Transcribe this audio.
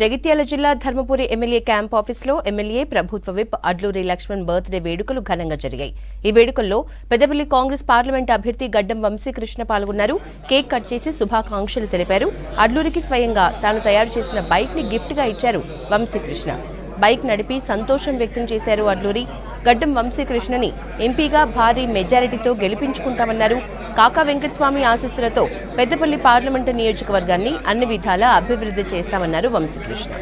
జగిత్యాల జిల్లా Dharmapuri MLA camp ఆఫీసులో MLA ప్రభుత్వ విప్ అడ్లూరి లక్ష్మణ్ బర్త్డే వేడుకలు ఘనంగా జరిగాయి. ఈ వేడుకల్లో పెద్దపల్లి కాంగ్రెస్ పార్లమెంట్ అభ్యర్థి గడ్డం వంశీకృష్ణ పాల్గొన్నారు. కేక్ కట్ చేసి శుభాకాంక్షలు తెలిపారు. అడ్లూరికి స్వయంగా తాను తయారు చేసిన బైక్ ని గిఫ్ట్ గా ఇచ్చారు వంశీకృష్ణ. బైక్ నడిపి సంతోషం వ్యక్తం చేశారు అడ్లూరి. గడ్డం వంశీకృష్ణని ఎంపీగా భారీ మెజారిటీతో గెలిపించుకుంటామన్నారు. కాకా వెంకటస్వామి ఆశీస్సులతో పెద్దపల్లి పార్లమెంటు నియోజకవర్గాన్ని అన్ని విధాలా అభివృద్ధి చేస్తామన్నారు వంశీకృష్ణ.